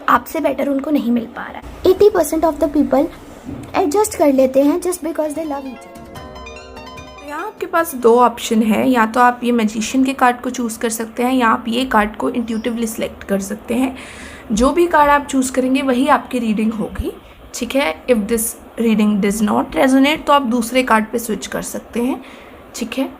आपसे बेटर उनको नहीं मिल पा रहा है। 80% ऑफ द पीपल एडजस्ट कर लेते हैं just because they love each other. यहाँ आपके पास दो ऑप्शन है, या तो आप ये मैजिशियन के कार्ड को चूज़ कर सकते हैं या आप ये कार्ड को इंट्यूटिवली सिलेक्ट कर सकते हैं। जो भी कार्ड आप चूज़ करेंगे वही आपकी रीडिंग होगी, ठीक है। If this reading does not resonate तो आप दूसरे कार्ड पे स्विच कर सकते हैं, ठीक है।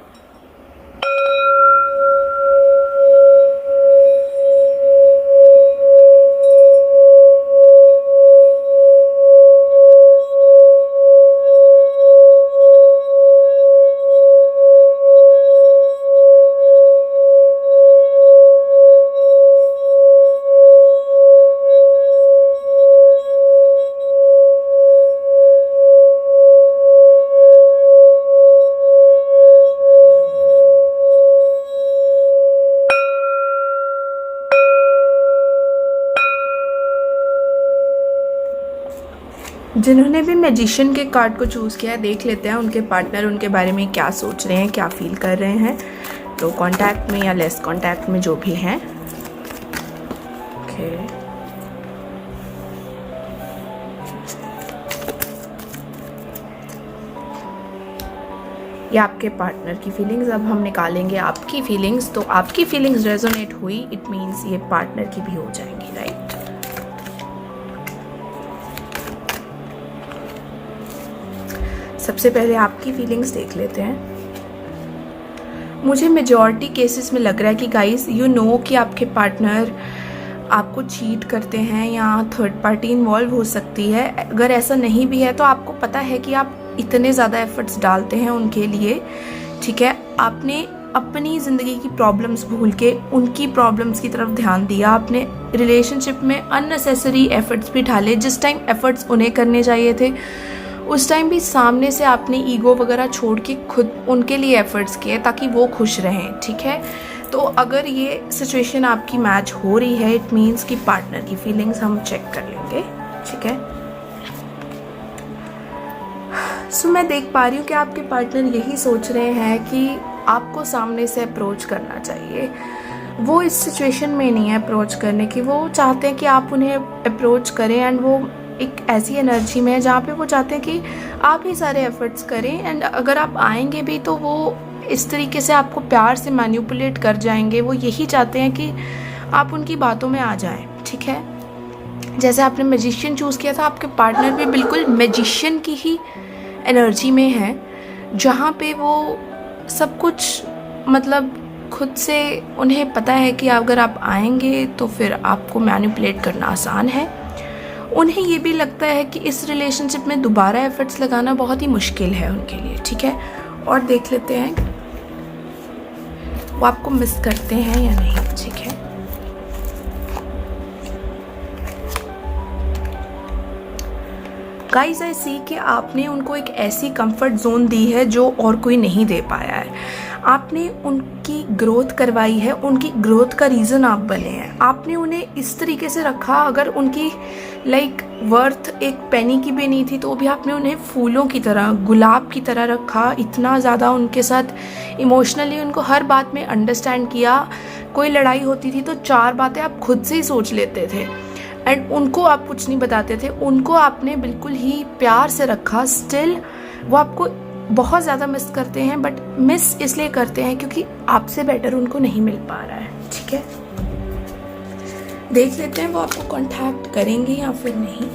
जिन्होंने भी मैजिशियन के कार्ड को चूज़ किया है, देख लेते हैं उनके पार्टनर उनके बारे में क्या सोच रहे हैं, क्या फील कर रहे हैं। तो कांटेक्ट में या लेस कांटेक्ट में जो भी हैं, ओके। ये आपके पार्टनर की फीलिंग्स। अब हम निकालेंगे आपकी फीलिंग्स। तो आपकी फीलिंग्स रेजोनेट हुई, इट मीन्स ये पार्टनर की भी हो जाएंगी, राइट। सबसे पहले आपकी फीलिंग्स देख लेते हैं। मुझे मेजॉरिटी केसेस में लग रहा है कि गाइस यू नो कि आपके पार्टनर आपको चीट करते हैं या थर्ड पार्टी इन्वॉल्व हो सकती है। अगर ऐसा नहीं भी है तो आपको पता है कि आप इतने ज़्यादा एफर्ट्स डालते हैं उनके लिए, ठीक है। आपने अपनी ज़िंदगी की प्रॉब्लम्स भूल के उनकी प्रॉब्लम्स की तरफ ध्यान दिया। आपने रिलेशनशिप में अननेसेसरी एफर्ट्स भी डाले। जिस टाइम एफर्ट्स उन्हें करने चाहिए थे उस टाइम भी सामने से आपने ईगो वगैरह छोड़ के खुद उनके लिए एफर्ट्स किए ताकि वो खुश रहें, ठीक है। तो अगर ये सिचुएशन आपकी मैच हो रही है, इट मीन्स कि पार्टनर की फीलिंग्स हम चेक कर लेंगे, ठीक है। सो मैं देख पा रही हूँ कि आपके पार्टनर यही सोच रहे हैं कि आपको सामने से अप्रोच करना चाहिए। वो इस सिचुएशन में नहीं है अप्रोच करने की, वो चाहते हैं कि आप उन्हें अप्रोच करें एंड वो एक ऐसी एनर्जी में है जहाँ पे वो चाहते हैं कि आप ही सारे एफर्ट्स करें। एंड अगर आप आएंगे भी तो वो इस तरीके से आपको प्यार से मैनिपुलेट कर जाएंगे। वो यही चाहते हैं कि आप उनकी बातों में आ जाएं, ठीक है। जैसे आपने मैजिशियन चूज़ किया था, आपके पार्टनर भी बिल्कुल मैजिशियन की ही एनर्जी में है, जहाँ पे वो सब कुछ मतलब खुद से उन्हें पता है कि अगर आप आएंगे तो फिर आपको मैनिपुलेट करना आसान है। उन्हें ये भी लगता है कि इस रिलेशनशिप में दोबारा एफर्ट्स लगाना बहुत ही मुश्किल है उनके लिए, ठीक है। और देख लेते हैं वो आपको मिस करते हैं या नहीं, ठीक है। गाइस आई सी कि आपने उनको एक ऐसी कंफर्ट जोन दी है जो और कोई नहीं दे पाया है। आपने उनकी ग्रोथ करवाई है, उनकी ग्रोथ का रीज़न आप बने हैं। आपने उन्हें इस तरीके से रखा, अगर उनकी वर्थ एक पेनी की भी नहीं थी तो भी आपने उन्हें फूलों की तरह, गुलाब की तरह रखा। इतना ज़्यादा उनके साथ इमोशनली उनको हर बात में अंडरस्टैंड किया। कोई लड़ाई होती थी तो 4 बातें आप खुद से ही सोच लेते थे एंड उनको आप कुछ नहीं बताते थे। उनको आपने बिल्कुल ही प्यार से रखा। स्टिल वो आपको बहुत ज़्यादा मिस करते हैं, बट मिस इसलिए करते हैं क्योंकि आपसे बेटर उनको नहीं मिल पा रहा है, ठीक है। देख लेते हैं वो आपको कांटेक्ट करेंगे या फिर नहीं।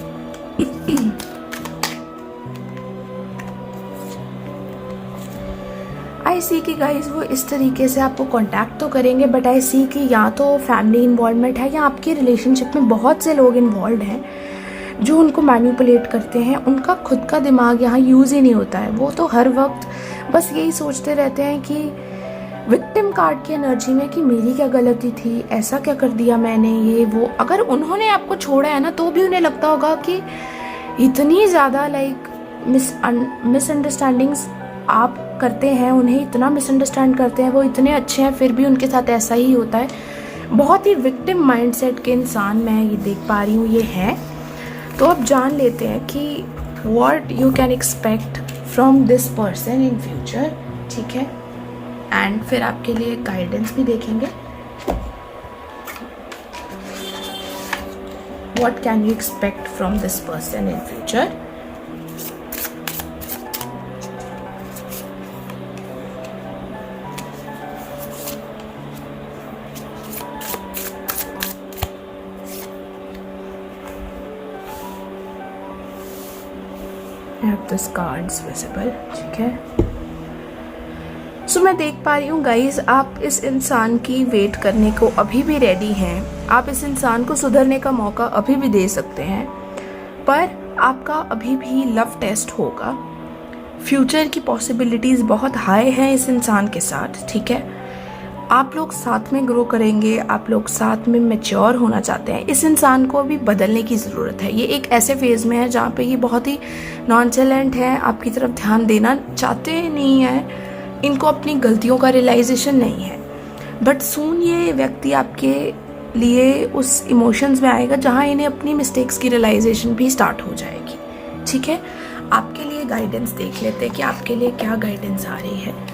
आई सी कि गाइस वो इस तरीके से आपको कांटेक्ट तो करेंगे, बट आई सी कि या तो फैमिली इन्वॉल्वमेंट है या आपके रिलेशनशिप में बहुत से लोग इन्वॉल्व हैं जो उनको मैनिपुलेट करते हैं। उनका खुद का दिमाग यहाँ यूज़ ही नहीं होता है। वो तो हर वक्त बस यही सोचते रहते हैं कि विक्टिम कार्ड की एनर्जी में कि मेरी क्या गलती थी, ऐसा क्या कर दिया मैंने, ये वो। अगर उन्होंने आपको छोड़ा है ना तो भी उन्हें लगता होगा कि इतनी ज़्यादा मिसअंडरस्टैंडिंग्स आप करते हैं, उन्हें इतना मिसअंडरस्टैंड करते हैं, वो इतने अच्छे हैं फिर भी उनके साथ ऐसा ही होता है। बहुत ही विक्टिम माइंडसेट के इंसान मैं ये देख पा रही हूँ ये है। तो अब जान लेते हैं कि what you can expect from this person in future, ठीक है। एंड फिर आपके लिए गाइडेंस भी देखेंगे। what can you expect from this person in future? I have this cards visible, ठीक है। सो मैं देख पा रही हूँ गाइज, आप इस इंसान की वेट करने को अभी भी रेडी हैं। आप इस इंसान को सुधरने का मौका अभी भी दे सकते हैं, पर आपका अभी भी लव टेस्ट होगा। फ्यूचर की पॉसिबिलिटीज़ बहुत हाई हैं इस इंसान के साथ, ठीक है। आप लोग साथ में ग्रो करेंगे, आप लोग साथ में मैच्योर होना चाहते हैं। इस इंसान को अभी बदलने की ज़रूरत है। ये एक ऐसे फेज़ में है जहाँ पे ये बहुत ही नॉनचेलेंट है, आपकी तरफ ध्यान देना चाहते नहीं हैं, इनको अपनी गलतियों का रियलाइजेशन नहीं है। बट सून ये व्यक्ति आपके लिए उस इमोशंस में आएगा जहाँ इन्हें अपनी मिस्टेक्स की रियलाइजेशन भी स्टार्ट हो जाएगी, ठीक है। आपके लिए गाइडेंस देख लेते हैं कि आपके लिए क्या गाइडेंस आ रही है।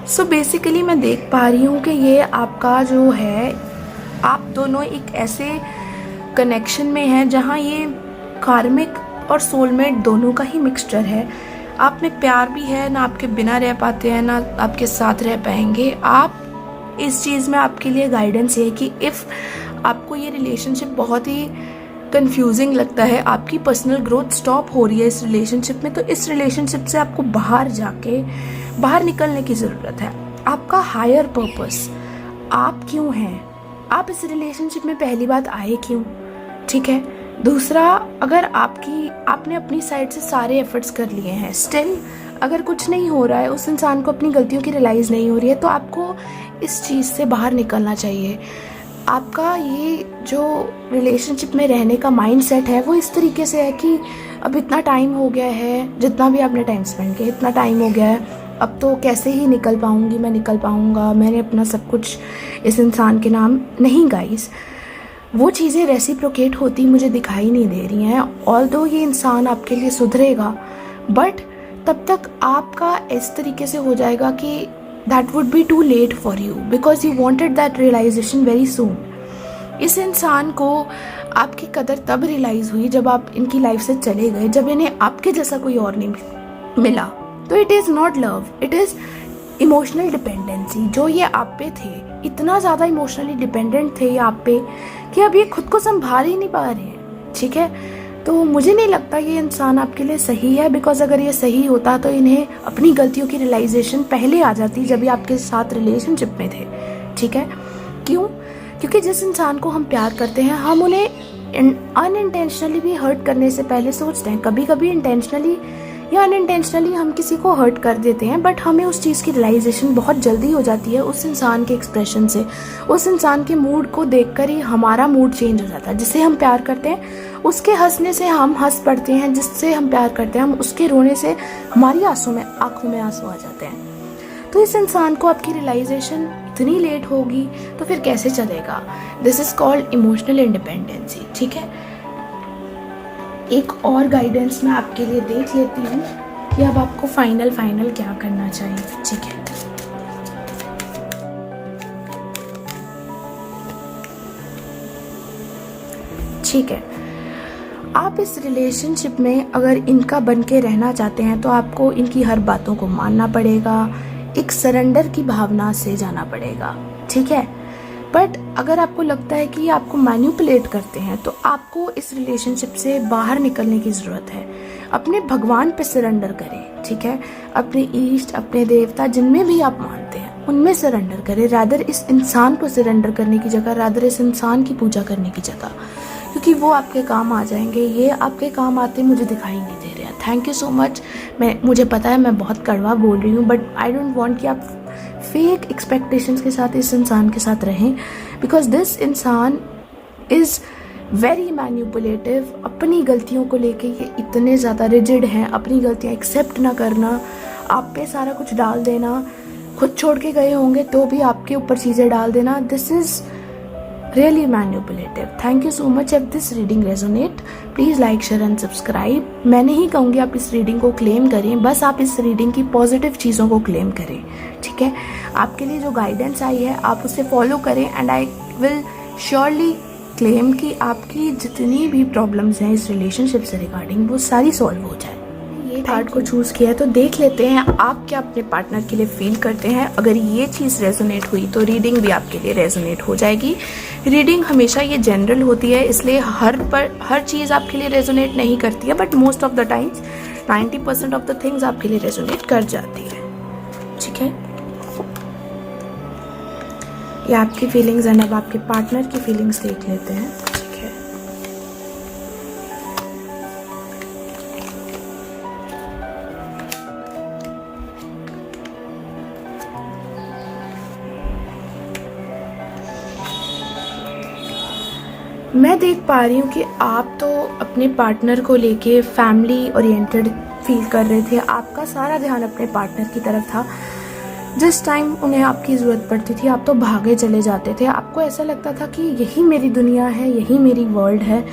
सो बेसिकली मैं देख पा रही हूँ कि ये आपका जो है, आप दोनों एक ऐसे कनेक्शन में हैं जहाँ ये कार्मिक और सोलमेट दोनों का ही मिक्सचर है। आप में प्यार भी है, ना आपके बिना रह पाते हैं ना आपके साथ रह पाएंगे। आप इस चीज़ में आपके लिए गाइडेंस ये है कि इफ़ आपको ये रिलेशनशिप बहुत ही कंफ्यूजिंग लगता है, आपकी पर्सनल ग्रोथ स्टॉप हो रही है इस रिलेशनशिप में, तो इस रिलेशनशिप से आपको बाहर निकलने की ज़रूरत है। आपका हायर पर्पस, आप क्यों हैं, आप इस रिलेशनशिप में पहली बात आए क्यों, ठीक है। दूसरा, अगर आपने अपनी साइड से सारे एफर्ट्स कर लिए हैं, स्टिल अगर कुछ नहीं हो रहा है, उस इंसान को अपनी गलतियों की रियलाइज़ नहीं हो रही है, तो आपको इस चीज़ से बाहर निकलना चाहिए। आपका ये जो रिलेशनशिप में रहने का माइंडसेट है वो इस तरीके से है कि अब इतना टाइम हो गया है, जितना भी आपने टाइम स्पेंड किया इतना टाइम हो गया है, अब तो कैसे ही निकल पाऊंगा, मैंने अपना सब कुछ इस इंसान के नाम। नहीं गाइस, वो चीज़ें रेसिप्रोकेट होती मुझे दिखाई नहीं दे रही हैं। ऑल्दो ये इंसान आपके लिए सुधरेगा, बट तब तक आपका इस तरीके से हो जाएगा कि that would be too late for you because you wanted that realization very soon. इस इंसान को आपकी कदर तब रियलाइज़ हुई जब आप इनकी लाइफ से चले गए, जब इन्हें आपके जैसा कोई और नहीं मिला। तो it is not love, it is emotional dependency. जो ये आप पे थे, इतना ज़्यादा इमोशनली डिपेंडेंट थे ये आप पे कि अब ये खुद को संभाल ही नहीं पा रहे हैं, ठीक है। तो मुझे नहीं लगता ये इंसान आपके लिए सही है, बिकॉज अगर ये सही होता तो इन्हें अपनी गलतियों की रियलाइजेशन पहले आ जाती जब ये आपके साथ रिलेशनशिप में थे, ठीक है। क्यों? क्योंकि जिस इंसान को हम प्यार करते हैं, हम उन्हें अनइंटेंशनली भी हर्ट करने से पहले सोचते हैं। कभी कभी इंटेंशनली या अनइंटेंशनली हम किसी को हर्ट कर देते हैं, बट हमें उस चीज़ की रियलाइजेशन बहुत जल्दी हो जाती है उस इंसान के एक्सप्रेशन से। उस इंसान के मूड को देखकर ही हमारा मूड चेंज हो जाता है। जिससे हम प्यार करते हैं उसके हंसने से हम हंस पड़ते हैं, जिससे हम प्यार करते हैं हम उसके रोने से हमारी आंखों में आंसू आ जाते हैं। तो इस इंसान को आपकी रियलाइजेशन इतनी लेट होगी तो फिर कैसे चलेगा? This is called emotional independency, ठीक है। एक और गाइडेंस मैं आपके लिए देख लेती हूँ कि अब आपको फाइनल क्या करना चाहिए, ठीक है। ठीक है, आप इस रिलेशनशिप में अगर इनका बन के रहना चाहते हैं तो आपको इनकी हर बातों को मानना पड़ेगा, एक सरेंडर की भावना से जाना पड़ेगा, ठीक है। बट अगर आपको लगता है कि ये आपको मैनिपुलेट करते हैं तो आपको इस रिलेशनशिप से बाहर निकलने की ज़रूरत है। अपने भगवान पे सरेंडर करें, ठीक है। अपने ईष्ट, अपने देवता, जिनमें भी आप मानते हैं उनमें सरेंडर करें, रादर इस इंसान को सरेंडर करने की जगह, रादर इस इंसान की पूजा करने की जगह, क्योंकि वो आपके काम आ जाएंगे। ये आपके काम आते मुझे दिखाई नहीं दे रहे हैं। Thank you so much. मुझे पता है मैं बहुत कड़वा बोल रही हूँ, बट आई डोंट वांट कि आप फेक एक्सपेक्टेशंस के साथ इस इंसान के साथ रहें, बिकॉज दिस इंसान इज़ वेरी मैनिपुलेटिव। अपनी गलतियों को लेके ये इतने ज़्यादा रिजिड हैं, अपनी गलतियाँ एक्सेप्ट ना करना, आप पे सारा कुछ डाल देना, खुद छोड़ के गए होंगे तो भी आपके ऊपर चीज़ें डाल देना। This is really manipulative. Thank you so much. If this reading resonate, please like, share and subscribe. मैं नहीं कहूँगी आप इस रीडिंग को क्लेम करें, बस आप इस रीडिंग की पॉजिटिव चीज़ों को क्लेम करें, ठीक है। आपके लिए जो गाइडेंस आई है आप उसे फॉलो करें and I will surely claim कि आपकी जितनी भी प्रॉब्लम्स हैं इस रिलेशनशिप से रिगार्डिंग वो सारी सॉल्व हो जाए। ये कार्ड को चूज़ किया है तो देख लेते हैं आप क्या अपने पार्टनर के लिए फील करते हैं। अगर ये चीज़ रेजोनेट हुई तो रीडिंग भी आपके लिए रेजोनेट हो जाएगी। रीडिंग हमेशा ये जनरल होती है, इसलिए हर चीज़ आपके लिए रेजोनेट नहीं करती है, but most of the times 90% of the things आपके लिए रेजोनेट कर जाती है, ठीक है। ये आपकी फीलिंग्स एंड अब आपके पार्टनर की फीलिंग्स देख लेते हैं, ठीक है। मैं देख पा रही हूँ कि आप तो अपने पार्टनर को लेके फैमिली ओरिएंटेड फील कर रहे थे। आपका सारा ध्यान अपने पार्टनर की तरफ था। जिस टाइम उन्हें आपकी ज़रूरत पड़ती थी आप तो भागे चले जाते थे। आपको ऐसा लगता था कि यही मेरी दुनिया है, यही मेरी वर्ल्ड है,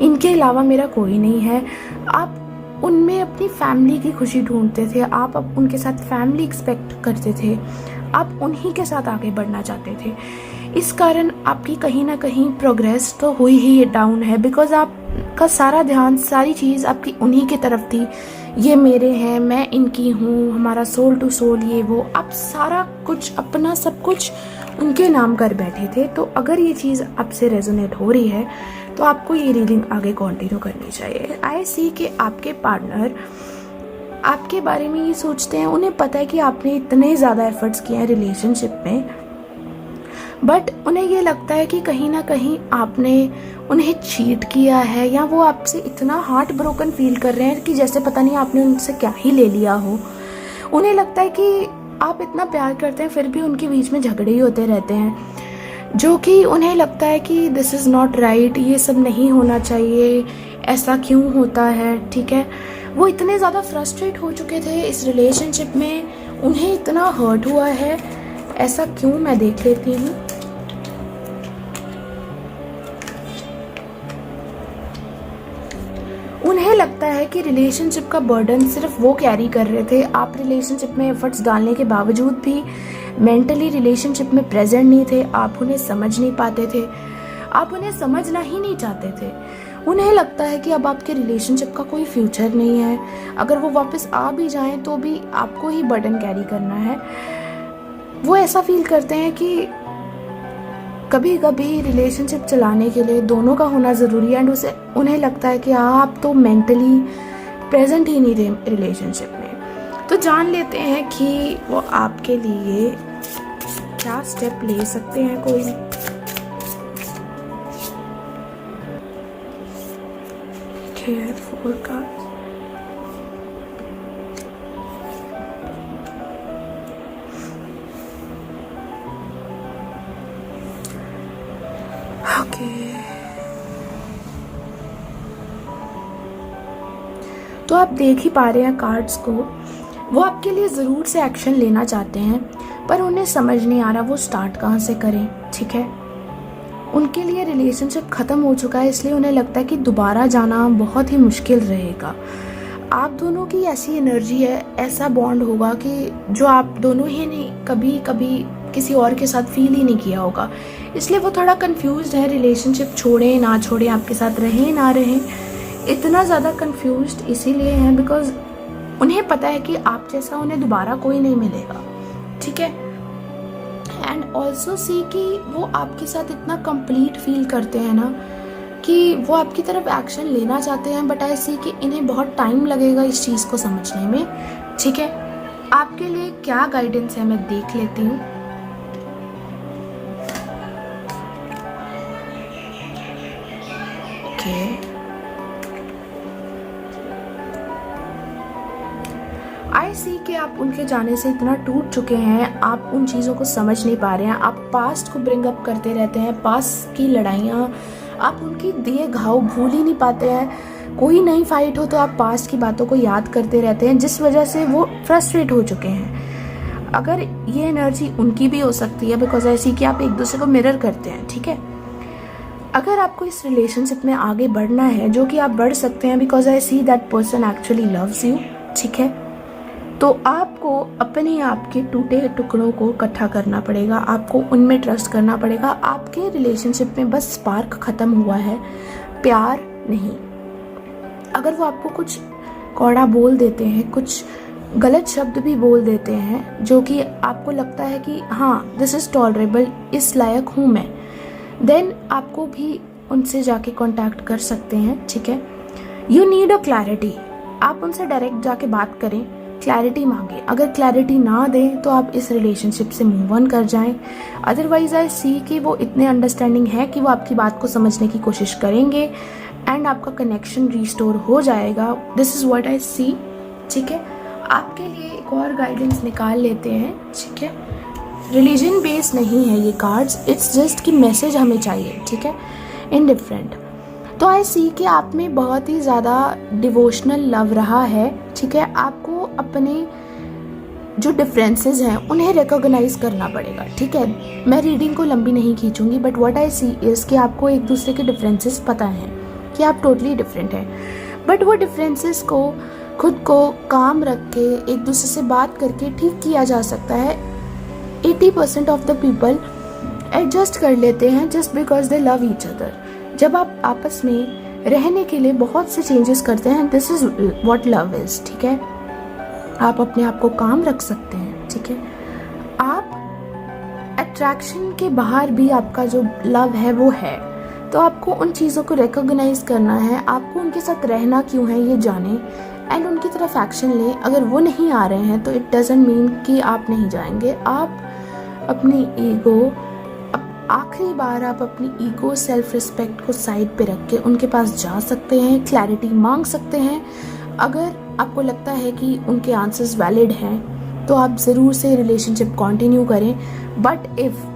इनके अलावा मेरा कोई नहीं है। आप उनमें अपनी फैमिली की खुशी ढूंढते थे, आप उनके साथ फैमिली एक्सपेक्ट करते थे, आप उन्हीं के साथ आगे बढ़ना चाहते थे। इस कारण आपकी कहीं ना कहीं प्रोग्रेस तो हुई ही डाउन है, बिकॉज आपका सारा ध्यान, सारी चीज़ आपकी उन्हीं की तरफ थी। ये मेरे हैं, मैं इनकी हूँ, हमारा सोल टू सोल, ये वो, आप सारा कुछ अपना सब कुछ उनके नाम कर बैठे थे। तो अगर ये चीज़ आपसे रेजोनेट हो रही है तो आपको ये रीडिंग आगे कंटिन्यू करनी चाहिए। आई सी कि आपके पार्टनर आपके बारे में ये सोचते हैं, उन्हें पता है कि आपने इतने ज़्यादा एफर्ट्स किए हैं रिलेशनशिप में, बट उन्हें ये लगता है कि कहीं ना कहीं आपने उन्हें चीट किया है, या वो आपसे इतना हार्ट ब्रोकन फील कर रहे हैं कि जैसे पता नहीं आपने उनसे क्या ही ले लिया हो। उन्हें लगता है कि आप इतना प्यार करते हैं फिर भी उनके बीच में झगड़े ही होते रहते हैं, जो कि उन्हें लगता है कि दिस इज़ नॉट राइट, ये सब नहीं होना चाहिए, ऐसा क्यों होता है, ठीक है। वो इतने ज़्यादा फ्रस्ट्रेट हो चुके थे इस रिलेशनशिप में, उन्हें इतना हर्ट हुआ है। ऐसा क्यों, मैं देख लेती हूँ। उन्हें लगता है कि रिलेशनशिप का बर्डन सिर्फ वो कैरी कर रहे थे। आप रिलेशनशिप में एफर्ट्स डालने के बावजूद भी मेंटली रिलेशनशिप में प्रेजेंट नहीं थे। आप उन्हें समझ नहीं पाते थे, आप उन्हें समझना ही नहीं चाहते थे। उन्हें लगता है कि अब आपके रिलेशनशिप का कोई फ्यूचर नहीं है। अगर वो वापस आ भी जाएं तो भी आपको ही बर्डन कैरी करना है। वो ऐसा फील करते हैं कि कभी कभी रिलेशनशिप चलाने के लिए दोनों का होना ज़रूरी है, एंड उन्हें लगता है कि आप तो मेंटली प्रेजेंट ही नहीं थे रिलेशनशिप में। तो जान लेते हैं कि वो आपके लिए क्या स्टेप ले सकते हैं। कोई केयर फोर का तो आप देख ही पा रहे हैं कार्ड्स को, वो आपके लिए ज़रूर से एक्शन लेना चाहते हैं, पर उन्हें समझ नहीं आ रहा वो स्टार्ट कहाँ से करें, ठीक है। उनके लिए रिलेशनशिप ख़त्म हो चुका है, इसलिए उन्हें लगता है कि दोबारा जाना बहुत ही मुश्किल रहेगा। आप दोनों की ऐसी एनर्जी है, ऐसा बॉन्ड होगा कि जो आप दोनों ही ने कभी कभी किसी और के साथ फील ही नहीं किया होगा। इसलिए वो थोड़ा कंफ्यूज्ड है, रिलेशनशिप छोड़ें ना छोड़ें, आपके साथ रहें ना रहें। इतना ज़्यादा कंफ्यूज्ड इसीलिए हैं बिकॉज उन्हें पता है कि आप जैसा उन्हें दोबारा कोई नहीं मिलेगा, ठीक है। एंड ऑल्सो सी कि वो आपके साथ इतना कंप्लीट फील करते हैं ना कि वो आपकी तरफ एक्शन लेना चाहते हैं, बट आई सी कि इन्हें बहुत टाइम लगेगा इस चीज़ को समझने में, ठीक है। आपके लिए क्या गाइडेंस है मैं देख लेती हूँ। आई सी कि आप उनके जाने से इतना टूट चुके हैं, आप उन चीज़ों को समझ नहीं पा रहे हैं। आप पास्ट को ब्रिंग अप करते रहते हैं, पास्ट की लड़ाइयाँ, आप उनकी दिए घाव भूल ही नहीं पाते हैं। कोई नई फाइट हो तो आप पास्ट की बातों को याद करते रहते हैं, जिस वजह से वो फ्रस्ट्रेट हो चुके हैं। अगर ये एनर्जी उनकी भी हो सकती है बिकॉज ऐसी कि आप एक दूसरे को मिरर करते हैं, ठीक है। अगर आपको इस रिलेशनशिप में आगे बढ़ना है, जो कि आप बढ़ सकते हैं because I see that person actually loves you, ठीक है, तो आपको अपने आप के टूटे टुकड़ों को इकट्ठा करना पड़ेगा, आपको उनमें ट्रस्ट करना पड़ेगा। आपके रिलेशनशिप में बस स्पार्क ख़त्म हुआ है, प्यार नहीं। अगर वो आपको कुछ कौड़ा बोल देते हैं, कुछ गलत शब्द भी बोल देते हैं जो कि आपको लगता है कि हाँ दिस इज़ टॉलरेबल, इस लायक हूँ मैं, देन आपको भी उनसे जाके कांटेक्ट कर सकते हैं, ठीक है। यू नीड अ क्लैरिटी, आप उनसे डायरेक्ट जाके बात करें, क्लैरिटी मांगे। अगर क्लैरिटी ना दें तो आप इस रिलेशनशिप से मूव ऑन कर जाएं। अदरवाइज आई सी कि वो इतने अंडरस्टैंडिंग है कि वो आपकी बात को समझने की कोशिश करेंगे एंड आपका कनेक्शन रिस्टोर हो जाएगा। दिस इज़ व्हाट आई सी, ठीक है। आपके लिए एक और गाइडेंस निकाल लेते हैं, ठीक है। रिलीजन बेस्ड नहीं है ये कार्ड्स, इट्स जस्ट कि मैसेज हमें चाहिए, ठीक है, इनडिफरेंट। तो आई सी कि आप में बहुत ही ज़्यादा डिवोशनल लव रहा है, ठीक है। आपको अपने जो डिफरेंसेस हैं उन्हें रिकॉग्नाइज करना पड़ेगा, ठीक है। मैं रीडिंग को लंबी नहीं खींचूंगी, but what I see is कि आपको एक दूसरे के डिफरेंसेस पता हैं कि आप टोटली डिफरेंट हैं, बट वो डिफरेंसेस को खुद को काम रख के एक दूसरे से बात करके ठीक किया जा सकता है। 80% ऑफ द पीपल एडजस्ट कर लेते हैं just because they love each other. जब आप आपस में रहने के लिए बहुत से चेंजेस करते हैं, this is what love is, ठीक है। आप अपने आप को काम रख सकते हैं, ठीक है। आप अट्रैक्शन के बाहर भी आपका जो लव है वो है, तो आपको उन चीज़ों को रिकॉग्नाइज करना है, आपको उनके साथ रहना क्यों है ये जाने एंड उनकी तरफ एक्शन लें। अगर वो नहीं आ रहे हैं तो इट डजंट मीन कि आप नहीं जाएंगे। आप अपनी ईगो, आखिरी बार आप अपनी ईगो, सेल्फ रिस्पेक्ट को साइड पे रख के उनके पास जा सकते हैं, क्लैरिटी मांग सकते हैं। अगर आपको लगता है कि उनके आंसर्स वैलिड हैं तो आप ज़रूर से रिलेशनशिप कंटिन्यू करें, बट इफ़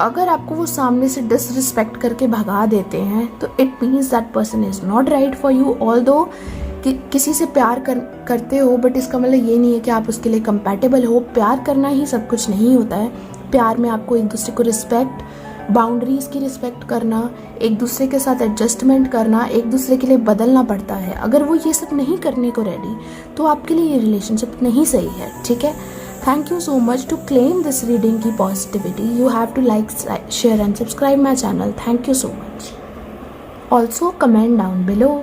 अगर आपको वो सामने से डिसरिस्पेक्ट करके भगा देते हैं तो it means that person is not right for you. Although कि किसी से प्यार करते हो, बट इसका मतलब ये नहीं है कि आप उसके लिए कंपैटिबल हो। प्यार करना ही सब कुछ नहीं होता है। प्यार में आपको एक दूसरे को रिस्पेक्ट, बाउंड्रीज की रिस्पेक्ट करना, एक दूसरे के साथ एडजस्टमेंट करना, एक दूसरे के लिए बदलना पड़ता है। अगर वो ये सब नहीं करने को रेडी तो आपके लिए ये रिलेशनशिप नहीं सही है, ठीक है। Thank you so much to claim this reading की positivity. You have to like, share and subscribe my channel. Thank you so much. Also comment down below.